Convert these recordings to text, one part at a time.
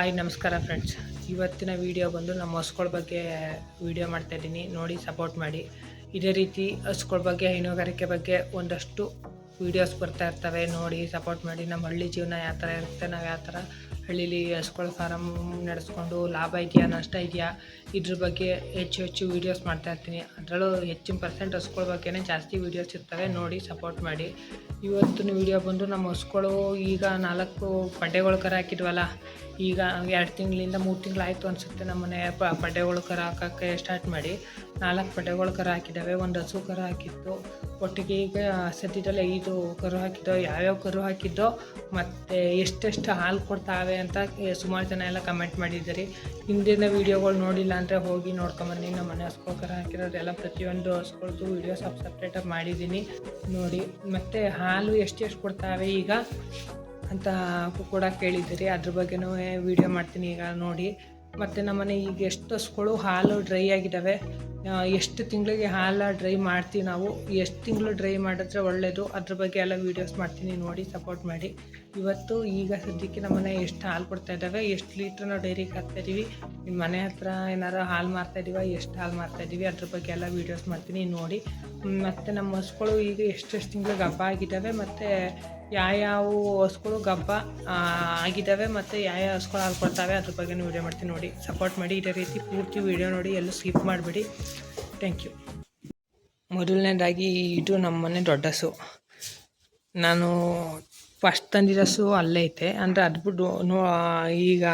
Hi ನಮಸ್ಕಾರ friends. ಇವತ್ತಿನ video ಬಂದು ನಮ್ಮ ಹಸುಗಳ ಬಗ್ಗೆ ವಿಡಿಯೋ ಮಾಡ್ತಾಯಿದ್ದೀನಿ, ನೋಡಿ ಸಪೋರ್ಟ್ ಮಾಡಿ. ಇದೇ ರೀತಿ ಹಸುಗಳ ಬಗ್ಗೆ ಹೈನುಗಾರಿಕೆ ಬಗ್ಗೆ ಒಂದಷ್ಟು ವೀಡಿಯೋಸ್ ಬರ್ತಾ ಇರ್ತವೆ, ನೋಡಿ ಸಪೋರ್ಟ್ ಮಾಡಿ. ನಮ್ಮ ಹಳ್ಳಿ ಜೀವನ ಯಾವ ಥರ ಇರುತ್ತೆ, ನಾವು ಯಾವ ಥರ ಹಳ್ಳೀಲಿ ಹಸುಗಳ ಫಾರಮ್ ನಡೆಸ್ಕೊಂಡು ಲಾಭ ಇದೆಯಾ ನಷ್ಟ ಇದೆಯಾ ಇದ್ರ ಬಗ್ಗೆ ಹೆಚ್ಚು ವೀಡಿಯೋಸ್ ಮಾಡ್ತಾಯಿರ್ತೀನಿ. ಅದರಲ್ಲೂ ಹೆಚ್ಚಿನ ಪರ್ಸೆಂಟ್ ಹಸುಗಳ ಬಗ್ಗೆನೇ ಜಾಸ್ತಿ ವೀಡಿಯೋಸ್ ಇರ್ತವೆ, ನೋಡಿ ಸಪೋರ್ಟ್ ಮಾಡಿ. ಇವತ್ತಿನ ವಿಡಿಯೋ ಬಂದು ನಮ್ಮ ಹಸುಗಳು ಈಗ 4 ಪಡ್ಡೆಗಳು ಕರ ಹಾಕಿದ್ವಲ್ಲ, ಈಗ 2 ತಿಂಗಳಿಂದ 3 ತಿಂಗಳಾಯಿತು ಅನಿಸುತ್ತೆ ನಮ್ಮನೆ ಪಡ್ಡೆಗಳು ಕರ ಹಾಕೋಕ್ಕೆ ಸ್ಟಾರ್ಟ್ ಮಾಡಿ. 4 ಪಡ್ಡೆಗಳು ಕರ ಹಾಕಿದ್ದಾವೆ, ಒಂದು ಹಸು ಕರ ಹಾಕಿತ್ತು. ಒಟ್ಟಿಗೆ ಈಗ ಸದ್ಯದಲ್ಲಿ 5 ಕರು ಹಾಕಿದ್ದೋ, ಯಾವ್ಯಾವ ಕರು ಹಾಕಿದ್ದೋ ಮತ್ತು ಎಷ್ಟೆಷ್ಟು ಹಾಲು ಕೊಡ್ತಾವೆ ಅಂತ ಸುಮಾರು ಜನ ಎಲ್ಲ ಕಮೆಂಟ್ ಮಾಡಿದ್ದೀರಿ. ಹಿಂದಿನ ವೀಡಿಯೋಗಳು ನೋಡಿಲ್ಲ ಅಂದರೆ ಹೋಗಿ ನೋಡ್ಕೊಂಬನ್ನಿ. ನಮ್ಮ ಮನೆ ಹಸುಗಳು ಕರ ಹಾಕಿರೋದೆಲ್ಲ ಪ್ರತಿಯೊಂದು ಹಸುಗಳದ್ದು ವೀಡಿಯೋಸ್ ಸಪ್ರೇಟಾಗಿ ಮಾಡಿದ್ದೀನಿ, ನೋಡಿ. ಮತ್ತು ಹಾಲು ಎಷ್ಟು ಕೊಡ್ತಾವೆ ಈಗ ಅಂತ ಕೂಡ ಕೇಳಿದ್ದೀರಿ, ಅದ್ರ ಬಗ್ಗೆನೂ ವೀಡಿಯೋ ಮಾಡ್ತೀನಿ ಈಗ ನೋಡಿ. ಮತ್ತು ನಮ್ಮನೆ ಈಗ ಎಷ್ಟು ಹಸುಗಳು ಹಾಲು ಡ್ರೈ ಆಗಿದ್ದಾವೆ, ಎಷ್ಟು ತಿಂಗಳಿಗೆ ಹಾಲು ಡ್ರೈ ಮಾಡ್ತೀವಿ ನಾವು, ಎಷ್ಟು ತಿಂಗಳು ಡ್ರೈ ಮಾಡಿದ್ರೆ ಒಳ್ಳೆಯದು, ಅದ್ರ ಬಗ್ಗೆ ಎಲ್ಲ ವೀಡಿಯೋಸ್ ಮಾಡ್ತೀನಿ, ನೋಡಿ ಸಪೋರ್ಟ್ ಮಾಡಿ. ಇವತ್ತು ಈಗ ಸದ್ಯಕ್ಕೆ ನಮ್ಮನೆ ಎಷ್ಟು ಹಾಲು ಕೊಡ್ತಾಯಿದ್ದಾವೆ, ಎಷ್ಟು ಲೀಟ್ರ್ ನಾವು ಡೈರಿಗೆ ಹಾಕ್ತಾಯಿದ್ದೀವಿ, ನಿಮ್ಮ ಮನೆ ಹತ್ರ ಏನಾರು ಹಾಲು ಮಾರ್ತಾಯಿದ್ದೀವ, ಎಷ್ಟು ಹಾಲು ಮಾರ್ತಾಯಿದ್ದೀವಿ ಅದ್ರ ಬಗ್ಗೆ ಎಲ್ಲ ವೀಡಿಯೋಸ್ ಮಾಡ್ತೀನಿ, ನೋಡಿ. ಮತ್ತು ನಮ್ಮ ಹಸುಗಳು ಈಗ ಎಷ್ಟು ತಿಂಗಳಿಗೆ ಹಬ್ಬ ಆಗಿದ್ದಾವೆ, ಮತ್ತು ಯಾವ ಹಸುಗಳು ಗಬ್ಬ ಆಗಿದ್ದಾವೆ ಮತ್ತು ಯಾವ ಹಸುಗಳು ಹಾಲು ಕೊಡ್ತಾವೆ ಅದ್ರ ಬಗ್ಗೆ ವೀಡಿಯೋ ಮಾಡ್ತೀನಿ, ನೋಡಿ ಸಪೋರ್ಟ್ ಮಾಡಿ. ಇದೇ ರೀತಿ ಪೂರ್ತಿ ವೀಡಿಯೋ ನೋಡಿ, ಎಲ್ಲೂ ಸ್ಕಿಪ್ ಮಾಡಿಬಿಡಿ. Thank you. ಮೊದಲನೇದಾಗಿ ಇದು ನಮ್ಮ ಮನೆ ದೊಡ್ಡ ಹಸು. ನಾನು ಫಸ್ಟ್ ತಂದಿದ್ದ ಹಸು ಅಲ್ಲೇ ಐತೆ, ಅಂದರೆ ಅದು ಬಿಟ್ಟು ಈಗ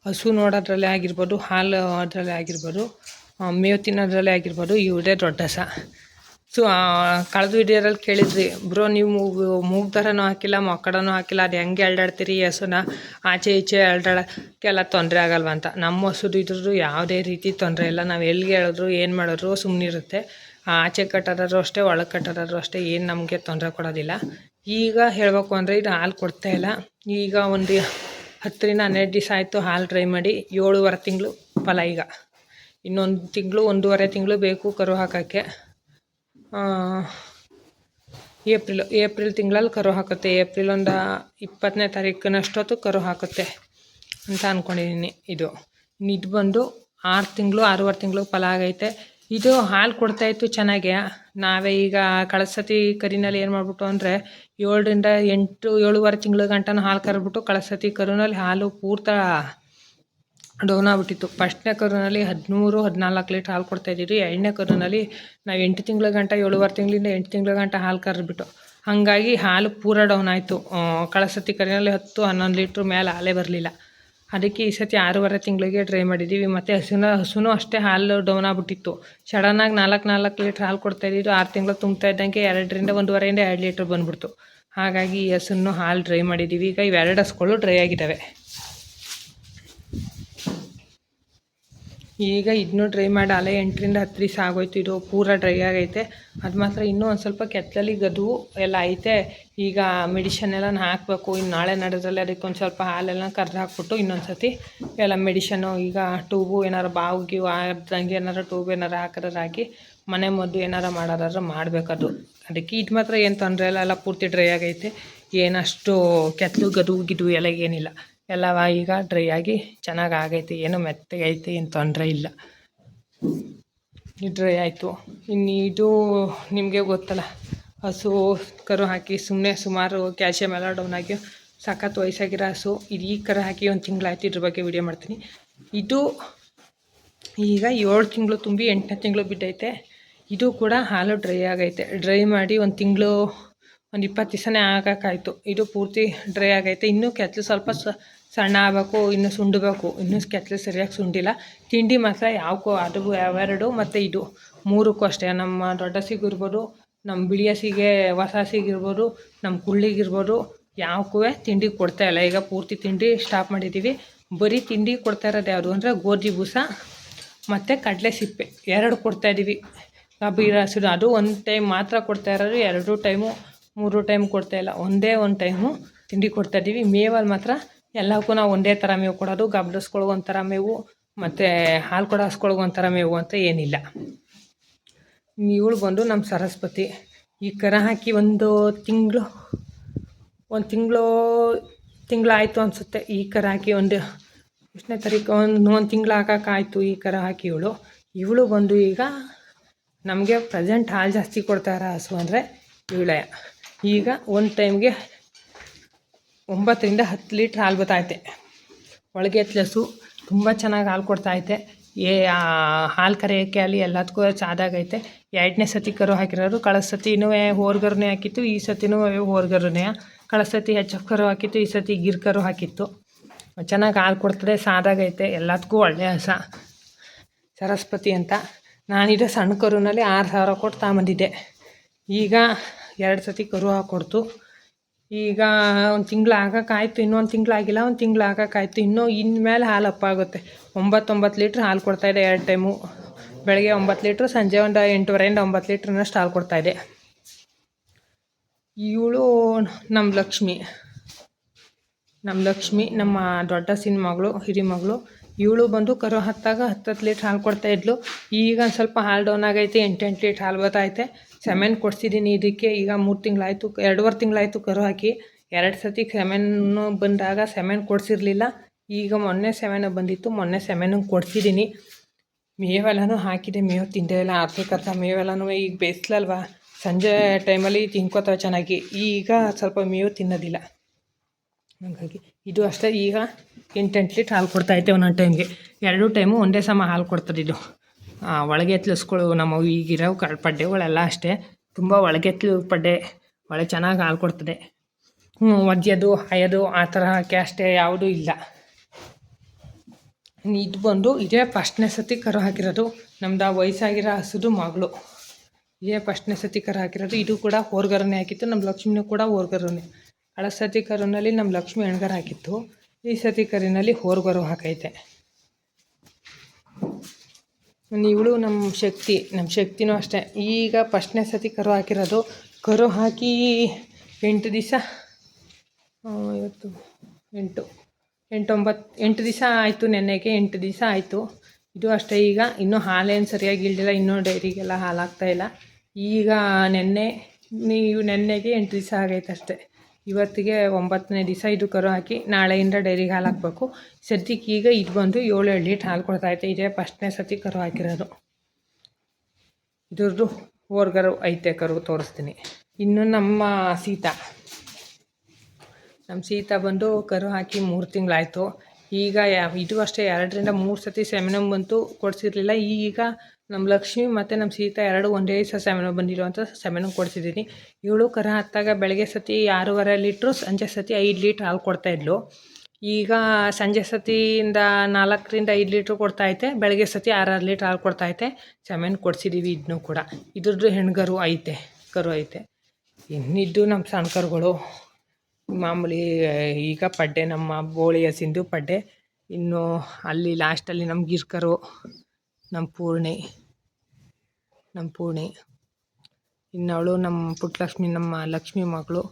ಹಸು ನೋಡೋದ್ರಲ್ಲೇ ಆಗಿರ್ಬೋದು, ಹಾಲು ಅದರಲ್ಲೇ ಆಗಿರ್ಬೋದು, ಮೇವು ತಿನ್ನೋದ್ರಲ್ಲೇ ಆಗಿರ್ಬೋದು, ಇವರೇ ದೊಡ್ಡ ಹಸ. ಸೊ ಕಳೆದ ವಿಡಿಯೋದಲ್ಲಿ ಕೇಳಿದ್ರಿ, ಬ್ರೋ ನೀವು ಮೂಗು ಥರನೂ ಹಾಕಿಲ್ಲ, ಮೊಕ್ಕಡನೂ ಹಾಕಿಲ್ಲ, ಅದು ಹೆಂಗೆ ಎಳ್ದಾಡ್ತೀರಿ ಹಸುನ ಆಚೆ ಈಚೆ ಎಳ್ದಾಡೋಕ್ಕೆಲ್ಲ ತೊಂದರೆ ಆಗಲ್ವ ಅಂತ. ನಮ್ಮ ಹಸುದು ಇದ್ರದ್ದು ಯಾವುದೇ ರೀತಿ ತೊಂದರೆ ಇಲ್ಲ, ನಾವು ಎಲ್ಲಿಗೆ ಹೇಳಿದ್ರು ಏನು ಮಾಡಿದ್ರು ಸುಮ್ಮನಿರುತ್ತೆ. ಆಚೆ ಕಟ್ಟೋದಾದ್ರು ಅಷ್ಟೇ, ಒಳಗೆ ಕಟ್ಟೋದಾದ್ರು ಅಷ್ಟೇ, ಏನು ನಮಗೆ ತೊಂದರೆ ಕೊಡೋದಿಲ್ಲ. ಈಗ ಹೇಳಬೇಕು ಅಂದರೆ ಇದು ಹಾಲು ಕೊಡ್ತಾಯಿಲ್ಲ. ಈಗ ಒಂದು 10 ರಿಂದ 12 ದಿವಸ ಆಯಿತು ಹಾಲು ಡ್ರೈ ಮಾಡಿ, 7.5 ತಿಂಗಳು ಫಲ. ಈಗ ಇನ್ನೊಂದು ತಿಂಗಳು 1.5 ತಿಂಗಳು ಬೇಕು ಕರು ಹಾಕೋಕ್ಕೆ. ಏಪ್ರಿಲ್ ತಿಂಗಳಲ್ಲಿ ಕರು ಹಾಕುತ್ತೆ. ಏಪ್ರಿಲ್ ಒಂದು 20ನೇ ತಾರೀಕಿನಷ್ಟೊತ್ತು ಕರು ಹಾಕುತ್ತೆ ಅಂತ ಅಂದ್ಕೊಂಡಿದ್ದೀನಿ. ಇದು ಬಂದು 6 ತಿಂಗಳು 6.5 ತಿಂಗಳು ಫಲ ಆಗೈತೆ. ಇದು ಹಾಲು ಕೊಡ್ತಾಯಿತ್ತು ಚೆನ್ನಾಗೆ. ನಾವೇ ಈಗ ಕಳೆದ ಸತಿ ಕರಿನಲ್ಲಿ ಏನು ಮಾಡಿಬಿಟ್ಟು ಅಂದರೆ 7 ರಿಂದ 8 7.5 ತಿಂಗಳ ಗಂಟನೂ ಹಾಲು ಕರೆದ್ಬಿಟ್ಟು ಕಳೆದ ಸತಿ ಕರುನಲ್ಲಿ ಹಾಲು ಪೂರ್ತಿ ಡೌನ್ ಆಗಿಬಿಟ್ಟಿತ್ತು. ಫಸ್ಟ್ನೇ ಕರುನಲ್ಲಿ 13-14 ಲೀಟ್ರ್ ಹಾಲು ಕೊಡ್ತಾಯಿದ್ದೀವಿ. 2ನೇ ಕರುನಲ್ಲಿ ನಾವು 8 ತಿಂಗಳ ಗಂಟ 7.5 ತಿಂಗಳಿಂದ 8 ತಿಂಗಳ ಗಂಟ ಹಾಲು ಕರೆದ್ಬಿಟ್ಟು, ಹಾಗಾಗಿ ಹಾಲು ಪೂರ ಡೌನ್ ಆಯಿತು. ಕಳೆದ ಸತಿ ಕರಿನಲ್ಲಿ 10-11 ಲೀಟ್ರ್ ಮೇಲೆ ಹಾಲೇ ಬರಲಿಲ್ಲ. ಅದಕ್ಕೆ ಈ ಸತಿ 6.5 ತಿಂಗಳಿಗೆ ಡ್ರೈ ಮಾಡಿದ್ದೀವಿ. ಮತ್ತು ಹಸುನೂ ಅಷ್ಟೇ ಹಾಲು ಡೌನ್ ಆಗಿಬಿಟ್ಟಿತ್ತು. ಸಡನ್ನಾಗಿ 4 ಲೀಟ್ರ್ ಹಾಲು ಕೊಡ್ತಾಯಿದ್ದು 6 ತಿಂಗಳು ತುಂಬ್ತಾ ಇದ್ದಂಗೆ 2 ರಿಂದ 1.5ರಿಂದ 2 ಲೀಟ್ರ್ ಬಂದ್ಬಿಡ್ತು. ಹಾಗಾಗಿ ಈ ಹಸುನ್ನು ಹಾಲು ಡ್ರೈ ಮಾಡಿದ್ದೀವಿ. ಈಗ ಇವೆರಡು ಹಸುಗಳು ಡ್ರೈ ಆಗಿದ್ದಾವೆ. ಈಗ ಇದನ್ನೂ ಡ್ರೈ ಮಾಡಿ ಅಲ್ಲೇ 8 ರಿಂದ 10 ದಿವಸ ಆಗೋಯ್ತು. ಇದು ಪೂರ ಡ್ರೈ ಆಗೈತೆ. ಅದು ಮಾತ್ರ ಇನ್ನೂ ಒಂದು ಸ್ವಲ್ಪ ಕೆತ್ತಲಲ್ಲಿ ಗದು ಎಲ್ಲ ಐತೆ. ಈಗ ಮೆಡಿಷನ್ ಎಲ್ಲ ಹಾಕಬೇಕು. ಇನ್ನು ನಾಳೆ ನಡೆದ್ರಲ್ಲಿ ಅದಕ್ಕೆ ಒಂದು ಸ್ವಲ್ಪ ಹಾಲೆಲ್ಲ ಕರೆದು ಹಾಕ್ಬಿಟ್ಟು ಇನ್ನೊಂದು ಸತಿ ಎಲ್ಲ ಮೆಡಿಷನ್ನು, ಈಗ ಟ್ಯೂಬು ಏನಾರು ಬಾವಿಗೆ ಆಗ್ದಂಗೆ ಏನಾರು ಟ್ಯೂಬ್ ಏನಾರು ಹಾಕೋದಾಗಿ ಮನೆ ಮದ್ದು ಏನಾರು ಮಾಡೋದಾದ್ರೆ ಮಾಡಬೇಕದು. ಅದಕ್ಕೆ ಇದು ಮಾತ್ರ ಏನು ತೊಂದರೆ ಇಲ್ಲ, ಎಲ್ಲ ಪೂರ್ತಿ ಡ್ರೈ ಆಗೈತೆ. ಏನಷ್ಟು ಕೆತ್ತಲು ಗದು ಗಿದು ಎಲ್ಲ ಏನಿಲ್ಲ, ಎಲ್ಲ ಈಗ ಡ್ರೈ ಆಗಿ ಚೆನ್ನಾಗಿ ಆಗೈತೆ. ಏನೋ ಮೆತ್ತಗೆ ಐತೆ, ಏನು ತೊಂದರೆ ಇಲ್ಲ. ಡ್ರೈ ಆಯಿತು. ಇನ್ನು ಇದು ನಿಮಗೆ ಗೊತ್ತಲ್ಲ, ಹಸು ಕರು ಹಾಕಿ ಸುಮ್ಮನೆ ಸುಮಾರು ಕ್ಯಾಲ್ಸಿಯಂ ಎಲ್ಲ ಡೌನ್ ಆಗಿ ಸಖತ್ ವಯಸ್ಸಾಗಿರೋ ಹಸು. ಇದು ಈ ಕರು ಹಾಕಿ 1 ತಿಂಗಳಾಯ್ತು. ಇದ್ರ ಬಗ್ಗೆ ವಿಡಿಯೋ ಮಾಡ್ತೀನಿ. ಇದು ಈಗ 7 ತಿಂಗಳು ತುಂಬಿ 8ನೇ ತಿಂಗಳು ಬಿದ್ದೈತೆ. ಇದು ಕೂಡ ಹಾಲು ಡ್ರೈ ಆಗೈತೆ. ಡ್ರೈ ಮಾಡಿ 1 ತಿಂಗಳು 20 ದಿವಸನೇ ಆಗೋಕ್ಕಾಯ್ತು. ಇದು ಪೂರ್ತಿ ಡ್ರೈ ಆಗೈತೆ. ಇನ್ನೂ ಕೆತ್ತಲು ಸ್ವಲ್ಪ ಸಣ್ಣ ಆಗಬೇಕು, ಇನ್ನೂ ಸುಂಡಬೇಕು. ಇನ್ನೂ ಕೆತ್ತಲು ಸರಿಯಾಗಿ ಸುಂಡಿಲ್ಲ. ತಿಂಡಿ ಮಾತ್ರ ಯಾವಕ್ಕೂ ಅದು ಅವೆರಡು ಮತ್ತು ಇದು 3ಕ್ಕೂ ಅಷ್ಟೇ. ನಮ್ಮ ದೊಡ್ಡ ಹಸಿಗೂ ಇರ್ಬೋದು, ನಮ್ಮ ಬಿಳಿ ಹಸಿಗೆ ಹೊಸ ಹಸಿಗಿರ್ಬೋದು, ನಮ್ಮ ಕುಳ್ಳಿಗಿರ್ಬೋದು, ಯಾವಕ್ಕೂ ತಿಂಡಿ ಕೊಡ್ತಾಯಿಲ್ಲ. ಈಗ ಪೂರ್ತಿ ತಿಂಡಿ ಸ್ಟಾಪ್ ಮಾಡಿದ್ದೀವಿ. ಬರೀ ತಿಂಡಿ ಕೊಡ್ತಾ ಇರೋದು ಯಾವುದು ಅಂದರೆ ಗೋಧಿ ಬೂಸ ಮತ್ತು ಕಡಲೆ ಸಿಪ್ಪೆ 2 ಕೊಡ್ತಾಯಿದ್ದೀವಿ. ಬೀರ ಹಸಿರು ಅದು 1 ಟೈಮ್ ಮಾತ್ರ ಕೊಡ್ತಾ ಇರೋದು. 2 ಟೈಮು 3 ಟೈಮ್ ಕೊಡ್ತಾಯಿಲ್ಲ, ಒಂದೇ 1 ಟೈಮು ತಿಂಡಿ ಕೊಡ್ತಾಯಿದ್ದೀವಿ. ಮೇವಲ್ಲಿ ಮಾತ್ರ ಎಲ್ಲಕ್ಕೂ ನಾವು ಒಂದೇ ಥರ ಮೇವು ಕೊಡೋದು. ಗಬ್ಡಸ್ಕೊಳಗೆ ಒಂಥರ ಮೇವು ಮತ್ತು ಹಾಲು ಕೊಡೋ ಹಸ್ಕೊಳಗೆ ಒಂಥರ ಮೇವು ಅಂತ ಏನಿಲ್ಲ. ಇವಳು ಬಂದು ನಮ್ಮ ಸರಸ್ವತಿ. ಈ ಕರ ಹಾಕಿ ಒಂದು ತಿಂಗಳಾಯಿತು ಅನಿಸುತ್ತೆ. ಈ ಕರ ಹಾಕಿ ಒಂದು ಎಷ್ಟನೇ ತಾರೀಕು ಒಂದು ತಿಂಗಳು ಹಾಕೋಕ್ಕಾಯ್ತು ಈ ಕರ ಹಾಕಿ ಇವಳು ಬಂದು ಈಗ ನಮಗೆ ಪ್ರೆಸೆಂಟ್ ಹಾಲು ಜಾಸ್ತಿ ಕೊಡ್ತಾರ ಹಸು ಅಂದರೆ ಇವಳೆ. ಈಗ ಒಂದು ಟೈಮ್ಗೆ 9 ರಿಂದ 10 ಲೀಟ್ರ್ ಹಾಲು ಬರ್ತೈತೆ. ಒಳಗೆ ಹಸು ತುಂಬ ಚೆನ್ನಾಗಿ ಹಾಲು ಕೊಡ್ತಾಯಿದೆ. ಹಾಲು ಕರೆಯೋಕ್ಕೆ ಅಲ್ಲಿ ಎಲ್ಲದಕ್ಕೂ ಚಾದಾಗೈತೆ. 2ನೇ ಸತಿ ಕರು ಹಾಕಿರೋರು. ಕಳೆದ ಸತಿನೂ ಹೋರ್ಗರುನೇ ಹಾಕಿತ್ತು, ಈ ಸತಿನೂ ಹೋರ್ಗರುನೇ. ಕಳೆದ ಸತಿ HF ಕರು ಹಾಕಿತ್ತು, ಈ ಸತಿ ಗಿರ್ ಕರು ಹಾಕಿತ್ತು. ಚೆನ್ನಾಗಿ ಹಾಲು ಕೊಡ್ತದೆ, ಸಾದಾಗೈತೆ. ಎಲ್ಲದಕ್ಕೂ ಒಳ್ಳೆಯ ಹಸ ಸರಸ್ವತಿ ಅಂತ. ನಾನಿರೋ ಸಣ್ಣ ಕರುನಲ್ಲಿ 6,000 ಕೊಟ್ಟು ತಗೊಂಬಂದಿದ್ದೆ. ಈಗ 2 ಸತಿ ಕರು ಹಾಕ್ಕೊಡ್ತು. ಈಗ ಒಂದು ತಿಂಗಳು ಆಗೋಕ್ಕಾಯ್ತು, ಇನ್ನೊಂದು ತಿಂಗಳಾಗಿಲ್ಲ, ಒಂದು ತಿಂಗಳು ಆಗೋಕ್ಕಾಯ್ತು. ಇನ್ಮೇಲೆ ಹಾಲು ಅಪ್ಪ ಆಗುತ್ತೆ. 9 ಲೀಟ್ರ್ ಹಾಲು ಕೊಡ್ತಾಯಿದೆ 2 ಟೈಮು. ಬೆಳಗ್ಗೆ 9 ಲೀಟ್ರು, ಸಂಜೆ ಒಂದು 8:30ರಿಂದ 9 ಲೀಟ್ರನ್ನಷ್ಟು ಹಾಲು ಕೊಡ್ತಾಯಿದೆ. ಇವಳು ನಮ್ಮ ಲಕ್ಷ್ಮಿ, ನಮ್ಮ ದೊಡ್ಡ ಮಗಳು, ಹಿರಿ ಮಗಳು. ಇವಳು ಬಂದು ಕರು ಹತ್ತಾಗ 10 ಲೀಟ್ರ್ ಹಾಲು ಕೊಡ್ತಾಯಿದ್ಲು. ಈಗ ಒಂದು ಸ್ವಲ್ಪ ಹಾಲು ಡೌನ್ ಆಗೈತೆ, 8 ಲೀಟ್ರ್ ಹಾಲು ಬರ್ತೈತೆ. ಸೆಮೆನ್ ಕೊಡಿಸಿದ್ದೀನಿ ಇದಕ್ಕೆ. ಈಗ 3 ತಿಂಗಳಾಯಿತು, 2.5 ತಿಂಗಳಾಯಿತು ಕರು ಹಾಕಿ. 2 ಸತಿ ಸೆಮೆನ್ನು ಬಂದಾಗ ಸೆಮೆನ್ ಕೊಡಿಸಿರ್ಲಿಲ್ಲ. ಈಗ ಮೊನ್ನೆ ಸೆಮೆನ್ ಬಂದಿತ್ತು, ಮೊನ್ನೆ ಸೆಮೆನಿಗೆ ಕೊಡಿಸಿದ್ದೀನಿ. ಮೇವೆಲ್ಲನೂ ಹಾಕಿದೆ, ಮೇವು ತಿಂದೇ ಇಲ್ಲ. ಅರ್ಧ ಮೇವೆಲ್ಲನೂ ಈಗ ಬೇಯಿಸ್ಲಲ್ವ, ಸಂಜೆ ಟೈಮಲ್ಲಿ ತಿನ್ಕೋತಾವೆ ಚೆನ್ನಾಗಿ. ಈಗ ಸ್ವಲ್ಪ ಮೇವು ತಿನ್ನೋದಿಲ್ಲ, ಹಾಗಾಗಿ ಇದು ಅಷ್ಟೇ. ಈಗ 8 ಲೀಟ್ರ್ ಹಾಲು ಕೊಡ್ತಾಯಿದ್ದೆ ಒಂದೊಂದು ಟೈಮ್ಗೆ. 2 ಟೈಮು ಒಂದೇ ಸಮ ಹಾಲು ಕೊಡ್ತದಿದ್ದು. ಒಳಗೆ ಎತ್ತಲಿಸ್ಗಳು ನಮ್ಮ ಈಗಿರೋ ಪಡ್ಡೆಗಳೆಲ್ಲ ಅಷ್ಟೇ, ತುಂಬ ಒಳಗೆ ಪಡ್ಡೆ, ಒಳ್ಳೆ ಚೆನ್ನಾಗಿ ಹಾಲು ಕೊಡ್ತದೆ. ಒದ್ಯೋದು ಹಾಯೋದು ಆ ಥರ ಅಷ್ಟೇ ಯಾವುದೂ ಇಲ್ಲ. ಇದು ಬಂದು ಇದೇ ಫಸ್ಟ್ನೇ ಸತಿ ಕರು ಹಾಕಿರೋದು. ನಮ್ದು ವಯಸ್ಸಾಗಿರೋ ಹಸುದು ಮಗಳು. ಇದೇ ಫಸ್ಟ್ನೇ ಸತಿ ಕರು ಹಾಕಿರೋದು. ಇದು ಕೂಡ ಹೋರ್ಗರನೇ ಹಾಕಿತ್ತು. ನಮ್ಮ ಲಕ್ಷ್ಮಿನೂ ಕೂಡ ಹೋರ್ಗರನೇ. ಕಳೆದ ಸತಿ ಕರುನಲ್ಲಿ ನಮ್ಮ ಲಕ್ಷ್ಮಿ ಹೆಣ್ಗರ ಹಾಕಿತ್ತು, ಈ ಸತಿ ಕರಿನಲ್ಲಿ ಹೋರ್ಗರು ಹಾಕೈತೆ. ಇವಳು ನಮ್ಮ ಶಕ್ತಿನೂ ಅಷ್ಟೇ. ಈಗ ಫಸ್ಟ್ನೇ ಸತಿ ಕರು ಹಾಕಿರೋದು. ಕರು ಹಾಕಿ 8 ದಿವಸ, ಇವತ್ತು 8 ದಿವಸ ಆಯಿತು. ನೆನ್ನೆಗೆ 8 ದಿವಸ ಆಯಿತು. ಇದು ಅಷ್ಟೇ. ಈಗ ಇನ್ನೂ ಹಾಲೇನು ಸರಿಯಾಗಿ ಇಲ್ದಿಲ್ಲ, ಇನ್ನೂ ಡೈರಿಗೆಲ್ಲ ಹಾಲು ಹಾಕ್ತಾಯಿಲ್ಲ. ಈಗ ನೆನ್ನೆಗೆ 8 ದಿವಸ ಆಗೈತೆ ಅಷ್ಟೇ. ಇವತ್ತಿಗೆ 9ನೇ ದಿವಸ ಇದು ಕರು ಹಾಕಿ ನಾಳೆಯಿಂದ ಡೈರಿಗೆ ಹಾಲು ಹಾಕಬೇಕು. ಸದ್ಯಕ್ಕೆ ಈಗ ಇದು ಬಂದು 7 ಲೀಟ್ರ್ ಹಾಲು ಕೊಡ್ತಾಯಿದೆ. ಇದೇ ಫಸ್ಟ್ನೇ ಸತಿ ಕರು ಹಾಕಿರೋದು. ಇದ್ರದ್ದು ಹೋರ್ಗರು ಐತೆ ಕರು, ತೋರಿಸ್ತೀನಿ. ಇನ್ನು ನಮ್ಮ ಸೀತಾ ಬಂದು ಕರು ಹಾಕಿ 3 ತಿಂಗಳಾಯಿತು. ಈಗ ಇದು ಅಷ್ಟೇ 2 ರಿಂದ 3 ಸತಿ ಸೆಮೆನಮ್ ಬಂತು, ಕೊಡಿಸಿರ್ಲಿಲ್ಲ. ಈಗ ನಮ್ಮ ಲಕ್ಷ್ಮಿ ಮತ್ತು ನಮ್ಮ ಸೀತಾ 2 ಒಂದೇ ದಿವಸ ಸೆಮೆನಮ್ ಬಂದಿರುವಂಥ ಸೆಮೆನಮ್ ಕೊಡಿಸಿದ್ದೀನಿ. ಇವಳು ಕರು ಹತ್ತಾಗ ಬೆಳಗ್ಗೆ ಸತಿ 6.5 ಲೀಟ್ರು, ಸಂಜೆ ಸತಿ 5 ಲೀಟ್ರ್ ಹಾಲು ಕೊಡ್ತಾಯಿದ್ಲು. ಈಗ ಸಂಜೆ ಸತಿಯಿಂದ 4 ರಿಂದ 5 ಲೀಟ್ರ್ ಕೊಡ್ತಾಯಿತೆ, ಬೆಳಗ್ಗೆ ಸತಿ 6 ಲೀಟ್ರ್ ಹಾಲು ಕೊಡ್ತಾಯಿತೆ. ಸೆಮೆನ್ ಕೊಡಿಸಿದ್ದೀವಿ. ಇದನ್ನೂ ಕೂಡ ಇದ್ರದ್ದು ಹೆಣ್ಗರು ಐತೆ, ಕರು ಐತೆ. ಇನ್ನಿದ್ದು ನಮ್ಮ ಸಣ್ಣ ಕರುಗಳು ಮಾಮೂಲಿ. ಈಗ ಪಡ್ಡೆ ನಮ್ಮ ಬೋಳಿ ಹಸಿಂದು ಪಡ್ಡೆ. ಇನ್ನು ಅಲ್ಲಿ ಲಾಸ್ಟಲ್ಲಿ ನಮ್ಮ ಗಿರ್ಕರು, ನಮ್ಮ ಪೂರ್ಣಿ. ಇನ್ನವಳು ನಮ್ಮ ಪುಟ್ಟಲಕ್ಷ್ಮಿ, ನಮ್ಮ ಲಕ್ಷ್ಮಿ ಮಗಳು.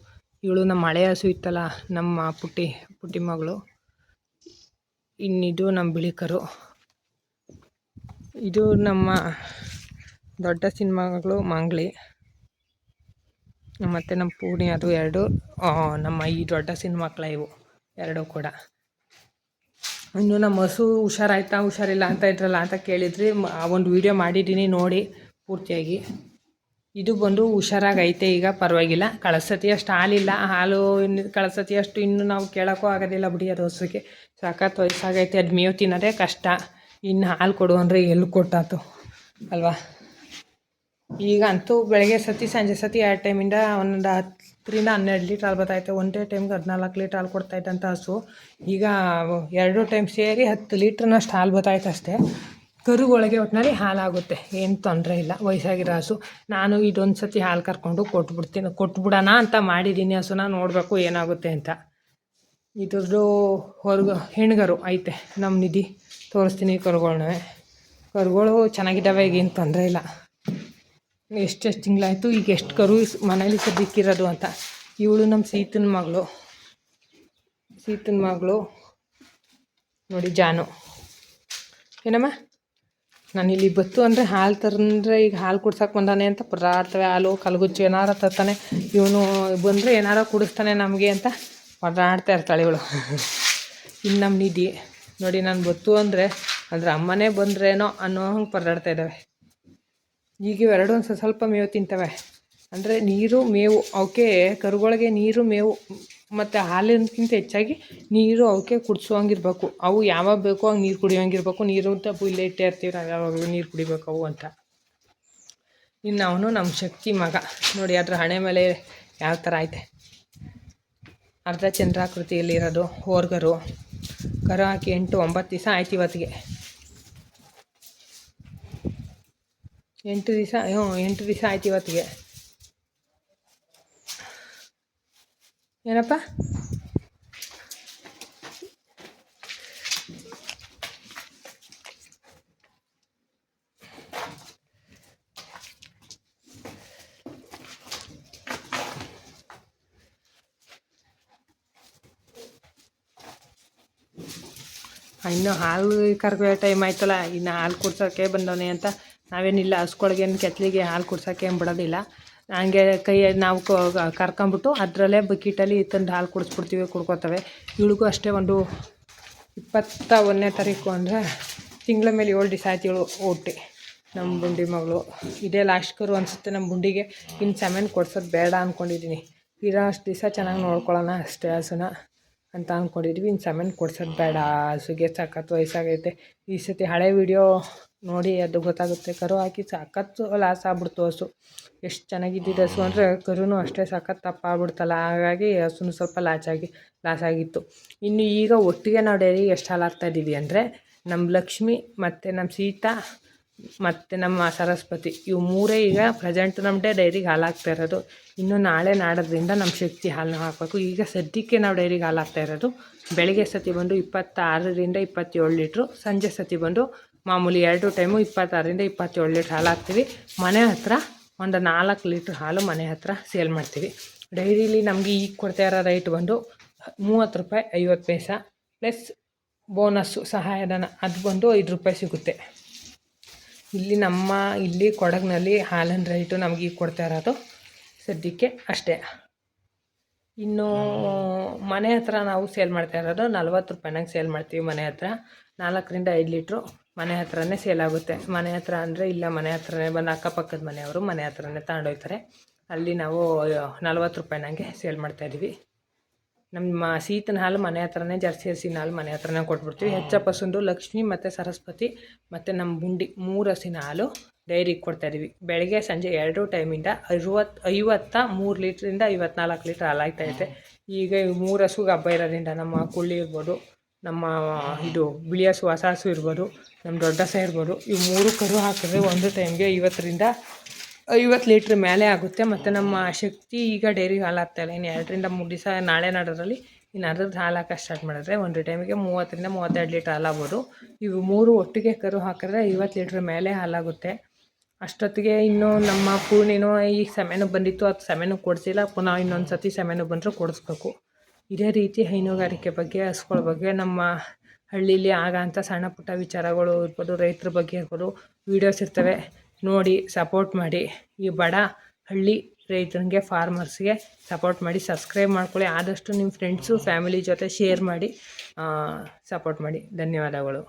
ಇವಳು ನಮ್ಮ ಹಳೆ ಹಸು ಇತ್ತಲ್ಲ, ನಮ್ಮ ಪುಟ್ಟಿ ಮಗಳು. ಇನ್ನಿದು ನಮ್ಮ ಬಿಳಿ ಕರು. ಇದು ನಮ್ಮ ದೊಡ್ಡ ಮಗಳು ಮಂಗ್ಳಿ. ಮತ್ತು ನಮ್ಮ ಪೂರ್ಣಿ, ಅದು 2 ನಮ್ಮ ಈ ದೊಡ್ಡ ಮಕ್ಕಳ ಇವು 2 ಕೂಡ. ಇನ್ನು ನಮ್ಮ ಹಸು ಹುಷಾರಿಲ್ಲ ಅಂತ ಇದ್ರಲ್ಲ ಅಂತ ಕೇಳಿದ್ರಿ. ಒಂದು ವಿಡಿಯೋ ಮಾಡಿದ್ದೀನಿ ನೋಡಿ ಪೂರ್ತಿಯಾಗಿ. ಇದು ಬಂದು ಹುಷಾರಾಗೈತೆ, ಈಗ ಪರವಾಗಿಲ್ಲ. ಕಳೆದ ಸತಿ ಅಷ್ಟು ಹಾಲಿಲ್ಲ, ಹಾಲು ಕಳೆದ ಸತಿ ಅಷ್ಟು ಇನ್ನು ನಾವು ಕೇಳೋಕ್ಕೂ ಆಗೋದಿಲ್ಲ ಬಿಡಿ. ಅದು ಹಸುಗೆ ಸಾಕತ್ತು ವಯಸ್ಸಾಗೈತೆ, ಅದು ಮೇವು ತಿನ್ನೋದೇ ಕಷ್ಟ. ಇನ್ನು ಹಾಲು ಕೊಡು ಅಂದರೆ ಎಲ್ಲಿ ಕೊಟ್ಟಾತು ಅಲ್ವಾ. ಈಗ ಅಂತೂ ಬೆಳಗ್ಗೆ ಸತಿ ಸಂಜೆ ಸತಿ 2 ಟೈಮಿಂದ ಒಂದು 10 ರಿಂದ 12 ಲೀಟ್ರ್ ಹಾಲು ಬರ್ತೈತೆ. ಒಂದೇ ಟೈಮ್ಗೆ 14 ಲೀಟ್ರ್ ಹಾಲು ಕೊಡ್ತಾಯಿದ್ದಂಥ ಹಸು ಈಗ 2 ಟೈಮ್ ಸೇರಿ 10 ಲೀಟ್ರ್ನಷ್ಟು ಹಾಲು ಬರ್ತೈತೆ ಅಷ್ಟೇ. ಕರುಗಳಿಗೆ ಒಟ್ಟಿನಲ್ಲಿ ಹಾಲಾಗುತ್ತೆ, ಏನು ತೊಂದರೆ ಇಲ್ಲ. ವಯಸ್ಸಾಗಿರೋ ಹಸು. ನಾನು ಇದೊಂದು ಸತಿ ಹಾಲು ಕರ್ಕೊಂಡು ಕೊಟ್ಬಿಡೋಣ ಅಂತ ಮಾಡಿದ್ದೀನಿ. ಹಸುನ ನೋಡಬೇಕು ಏನಾಗುತ್ತೆ ಅಂತ. ಇದ್ರದ್ದು ಹೆಣ್ಗರು ಐತೆ ನಮ್ಮ ನಿಧಿ, ತೋರಿಸ್ತೀನಿ ಕರುಗಳು ಚೆನ್ನಾಗಿದ್ದಾವೆ, ಈಗೇನು ತೊಂದರೆ ಇಲ್ಲ. ಎಷ್ಟೆಷ್ಟು ತಿಂಗಳಾಯಿತು, ಈಗ ಎಷ್ಟು ಕರು ಮನೇಲಿ ಸದ್ಯಕ್ಕಿರೋದು ಅಂತ. ಇವಳು ನಮ್ಮ ಸೀತನ ಮಗಳು ನೋಡಿ, ಜಾನು. ಏನಮ್ಮ, ನಾನಿಲ್ಲಿ ಬತ್ತು ಅಂದರೆ ಹಾಲು ತರಂದರೆ, ಈಗ ಹಾಲು ಕುಡ್ಸೋಕೆ ಬಂದಾನೆ ಅಂತ ಪರಾಡ್ತವೆ. ಹಾಲು ಕಲ್ಗುಚ್ಚು ಏನಾರ ತರ್ತಾನೆ, ಇವನು ಬಂದರೆ ಏನಾರ ಕುಡಿಸ್ತಾನೆ ನಮಗೆ ಅಂತ ಪರಾಡ್ತಾ ಇರ್ತಾಳೆ ಇವಳು. ಇನ್ನು ನಮ್ಮ ನಿಧಿ ನೋಡಿ ನಾನು ಬತ್ತು ಅಂದರೆ ಅಮ್ಮನೇ ಬಂದ್ರೇನೋ ಅನ್ನೋ ಹಂಗೆ ಪರದಾಡ್ತಾ ಇದ್ದಾವೆ. ಈಗ ಇವೆರಡು ಒಂದು ಸ್ವಲ್ಪ ಮೇವು ತಿಂತವೆ. ಅಂದರೆ ನೀರು ಮೇವು ಅವಕ್ಕೆ ಕರುಗಳಿಗೆ ನೀರು ಮೇವು ಮತ್ತು ಹಾಲಿನಕ್ಕಿಂತ ಹೆಚ್ಚಾಗಿ ನೀರು ಅವಕ್ಕೆ ಕುಡಿಸೋಂಗಿರ್ಬೇಕು. ಅವು ಯಾವಾಗ ಬೇಕೋ ಹಂಗೆ ನೀರು ಕುಡಿಯೋಂಗಿರ್ಬೇಕು. ನೀರು ಅಂತ ಇಲ್ಲೇ ಇಟ್ಟೇ ಇರ್ತೀವಿ ನಾವು, ಯಾವಾಗಲೂ ನೀರು ಕುಡಿಬೇಕು ಅವು ಅಂತ. ಇನ್ನು ಅವನು ನಮ್ಮ ಶಕ್ತಿ ಮಗ ನೋಡಿ, ಅದ್ರ ಹಣೆ ಮೇಲೆ ಯಾವ ಥರ ಐತೆ, ಅರ್ಧ ಚಂದ್ರಾಕೃತಿಯಲ್ಲಿರೋದು ಹೋರ್ಗರು. ಕರು ಹಾಕಿ 8-9 ದಿವಸ ಆಯ್ತು ಇವತ್ತಿಗೆ. 8 ದಿವಸ ಆಯ್ತು ಇವತ್ತಿಗೆ. ಏನಪ್ಪ ಇನ್ನು ಹಾಲು ಕರ್ಕೋ ಟೈಮ್ ಆಯ್ತಲ್ಲ, ಇನ್ನು ಹಾಲು ಕುಡ್ಸೋಕ್ಕೆ ಬಂದವನೆ ಅಂತ ನಾವೇನಿಲ್ಲ ಹಸ್ಕೊಳ್ಗೇನು ಕೆತ್ತಲಿಗೆ ಹಾಲು ಕುಡ್ಸೋಕ್ಕೆ ಏನು ಬಿಡೋದಿಲ್ಲ. ಹಂಗೆ ಕೈ ನಾವು ಕರ್ಕೊಂಬಿಟ್ಟು ಅದರಲ್ಲೇ ಬಕೀಟಲ್ಲಿ ತಂದು ಹಾಲು ಕುಡಿಸ್ಬಿಡ್ತೀವಿ, ಕುಡ್ಕೋತವೆ. ಇವಳಿಗೂ ಅಷ್ಟೇ ಒಂದು 21ನೇ ತಾರೀಕು ಅಂದರೆ ತಿಂಗಳ ಮೇಲೆ 7 ದಿವಸ ಆಯ್ತು ಇವಳು ಹುಟ್ಟಿ. ನಮ್ಮ ಬುಂಡಿ ಮಗಳು ಇದೇ ಲಾಸ್ಟ್ ಕರು ಅನಿಸುತ್ತೆ ನಮ್ಮ ಬುಂಡಿಗೆ. ಇನ್ನು ಸಮೇನು ಕೊಡ್ಸೋದು ಬೇಡ ಅಂದ್ಕೊಂಡಿದ್ದೀನಿ. ಇರೋ ಅಷ್ಟು ದಿವಸ ಚೆನ್ನಾಗಿ ನೋಡ್ಕೊಳ್ಳೋಣ ಅಷ್ಟೇ ಹಸುನ ಅಂತ ಅಂದ್ಕೊಂಡಿದ್ವಿ. ಇನ್ನು ಸಮೇನು ಕೊಡ್ಸೋದು ಬೇಡ, ಹಸುಗೆ ಸಖತ್ತು ವಯಸ್ಸಾಗೈತೆ. ಈ ಸತಿ ಹಳೆ ವೀಡಿಯೋ ನೋಡಿ ಅದು ಗೊತ್ತಾಗುತ್ತೆ. ಕರು ಹಾಕಿ ಸಖತ್ತು ಲಾಸ್ ಆಗ್ಬಿಡ್ತು ಹಸು. ಎಷ್ಟು ಚೆನ್ನಾಗಿದ್ದಿದ್ದು ಹಸು ಅಂದರೆ ಕರುನೂ ಅಷ್ಟೇ ಸಖತ್ತು ದಪ್ಪ ಆಗ್ಬಿಡ್ತಲ್ಲ, ಹಾಗಾಗಿ ಹಸುನು ಸ್ವಲ್ಪ ಲಾಸ್ ಆಗಿತ್ತು. ಇನ್ನು ಈಗ ಒಟ್ಟಿಗೆ ನಾವು ಡೈರಿ ಎಷ್ಟು ಹಾಲು ಹಾಕ್ತಾಯಿದ್ದೀವಿ ಅಂದರೆ ನಮ್ಮ ಲಕ್ಷ್ಮಿ ಮತ್ತು ನಮ್ಮ ಸೀತಾ ಮತ್ತು ನಮ್ಮ ಸರಸ್ವತಿ ಇವು ಮೂರೇ ಈಗ ಪ್ರೆಸೆಂಟ್ ನಮ್ಮ ಡೈರಿಗೆ ಹಾಲು ಹಾಕ್ತಾ ಇರೋದು. ಇನ್ನು ನಾಳೆ ನಾಡೋದ್ರಿಂದ ನಮ್ಮ ಶಕ್ತಿ ಹಾಲನ್ನ ಹಾಕಬೇಕು. ಈಗ ಸದ್ಯಕ್ಕೆ ನಾವು ಡೈರಿಗೆ ಹಾಲು ಹಾಕ್ತಾ ಇರೋದು ಬೆಳಗ್ಗೆ ಸತಿ ಬಂದು 26ರಿಂದ 27 ಲೀಟ್ರು, ಸಂಜೆ ಸತಿ ಬಂದು ಮಾಮೂಲಿ 2 ಟೈಮು 26ರಿಂದ 27 ಲೀಟ್ರ್ ಹಾಲು ಹಾಕ್ತೀವಿ. ಮನೆ ಹತ್ರ ಒಂದು 4 ಲೀಟ್ರ್ ಹಾಲು ಮನೆ ಹತ್ರ ಸೇಲ್ ಮಾಡ್ತೀವಿ. ಡೈರಿಲಿ ನಮಗೆ ಈಗ ಕೊಡ್ತಾ ಇರೋ ರೈಟ್ ಬಂದು 30 ರೂಪಾಯಿ 50 ಪೈಸೆ ಪ್ಲಸ್ ಬೋನಸ್ಸು ಸಹಾಯಧನ ಅದು ಬಂದು 5 ರೂಪಾಯಿ ಸಿಗುತ್ತೆ. ಇಲ್ಲಿ ಕೊಡಗಿನಲ್ಲಿ ಹಾಲಿನ ರೈಟು ನಮಗೆ ಈಗ ಕೊಡ್ತಾ ಇರೋದು ಸದ್ಯಕ್ಕೆ ಅಷ್ಟೇ. ಇನ್ನು ಮನೆ ಹತ್ರ ನಾವು ಸೇಲ್ ಮಾಡ್ತಾ ಇರೋದು 40 ರೂಪಾಯಿನಾಗ ಸೇಲ್ ಮಾಡ್ತೀವಿ. ಮನೆ ಹತ್ರ 4ರಿಂದ 5 ಲೀಟ್ರು ಮನೆ ಹತ್ರನೇ ಸೇಲ್ ಆಗುತ್ತೆ. ಮನೆ ಹತ್ರ ಅಂದರೆ ಇಲ್ಲ, ಮನೆ ಹತ್ರನೇ ಬಂದು ಅಕ್ಕಪಕ್ಕದ ಮನೆಯವರು ಮನೆ ಹತ್ರನೇ ತಗೊಂಡೋಗ್ತಾರೆ. ಅಲ್ಲಿ ನಾವು 40 ರೂಪಾಯಿನಾಗೆ ಸೇಲ್ ಮಾಡ್ತಾಯಿದ್ದೀವಿ. ನಮ್ಮ ಸೀತನ ಹಾಲು ಮನೆ ಹತ್ರನೇ, ಜರ್ಸಿ ಹಸಿನ ಹಾಲು ಮನೆ ಹತ್ರನೇ ಕೊಟ್ಬಿಡ್ತೀವಿ. ಹೆಚ್ಚಪ್ಪ ಹಸುಂದು ಲಕ್ಷ್ಮಿ ಮತ್ತು ಸರಸ್ವತಿ ಮತ್ತು ನಮ್ಮ ಬುಂಡಿ 3 ಹಸಿನ ಹಾಲು ಡೈರಿಗೆ ಕೊಡ್ತಾಯಿದ್ದೀವಿ. ಬೆಳಗ್ಗೆ ಸಂಜೆ 2 ಟೈಮಿಂದ 53 ಲೀಟ್ರಿಂದ 54 ಲೀಟ್ರ್ ಹಾಲು ಆಗ್ತಾಯಿದೆ. ಈಗ 3 ಹಸುಗೆ ಹಬ್ಬ ಇರೋದ್ರಿಂದ ನಮ್ಮ ಕುಳ್ಳಿ ಇರ್ಬೋದು, ನಮ್ಮ ಇದು ಬಿಳಿ ಹಸು ಹೊಸ ಹಸು ಇರ್ಬೋದು, ನಮ್ಮ ದೊಡ್ಡ ಹಸ ಇರ್ಬೋದು, ಇವು 3 ಕರು ಹಾಕಿದ್ರೆ ಒಂದು ಟೈಮ್ಗೆ 50ರಿಂದ 50 ಲೀಟ್ರ್ ಮೇಲೆ ಆಗುತ್ತೆ. ಮತ್ತು ನಮ್ಮ ಶಕ್ತಿ ಈಗ ಡೈರಿಗೆ ಹಾಲು ಹಾಕ್ತಾಯಿಲ್ಲ. ಇನ್ನು 2ರಿಂದ 3 ದಿವಸ ನಾಳೆ ನಾಡೋದ್ರಲ್ಲಿ ಇನ್ನು ಅದ್ರದ್ದು ಹಾಲು ಹಾಕೋಕ್ಕೆ ಸ್ಟಾರ್ಟ್ ಮಾಡಿದ್ರೆ ಒಂದು ಟೈಮಿಗೆ 30ರಿಂದ 32 ಲೀಟ್ರ್ ಹಾಲು ಆಗ್ಬೋದು. ಇವು 3 ಒಟ್ಟಿಗೆ ಕರು ಹಾಕಿದ್ರೆ 50 ಲೀಟ್ರ್ ಮೇಲೆ ಹಾಲಾಗುತ್ತೆ. ಅಷ್ಟೊತ್ತಿಗೆ ಇನ್ನೂ ನಮ್ಮ ಪೂರ್ಣಿನೂ ಈಗ ಸಮೇನು ಬಂದಿತ್ತು, ಅದು ಸಮೇನು ಕೊಡಿಸಿಲ್ಲ. ಪುನಃ ಇನ್ನೊಂದು ಸತಿ ಸಮೇನು ಬಂದರೂ ಕೊಡಿಸ್ಬೇಕು. ಇದೇ ರೀತಿ ಹೈನುಗಾರಿಕೆ ಬಗ್ಗೆ, ಹಸುಗಳ ಬಗ್ಗೆ, ನಮ್ಮ ಹಳ್ಳೀಲಿ ಆಗೋಂಥ ಸಣ್ಣ ಪುಟ್ಟ ವಿಚಾರಗಳು ಇರ್ಬೋದು, ರೈತರ ಬಗ್ಗೆ ಇರ್ಬೋದು, ವೀಡಿಯೋಸ್ ಇರ್ತವೆ, ನೋಡಿ ಸಪೋರ್ಟ್ ಮಾಡಿ. ಈ ಬಡ ಹಳ್ಳಿ ರೈತರಿಗೆ, ಫಾರ್ಮರ್ಸ್ಗೆ ಸಪೋರ್ಟ್ ಮಾಡಿ. ಸಬ್ಸ್ಕ್ರೈಬ್ ಮಾಡ್ಕೊಳ್ಳಿ. ಆದಷ್ಟು ನಿಮ್ಮ ಫ್ರೆಂಡ್ಸು ಫ್ಯಾಮಿಲಿ ಜೊತೆ ಶೇರ್ ಮಾಡಿ ಸಪೋರ್ಟ್ ಮಾಡಿ. ಧನ್ಯವಾದಗಳು.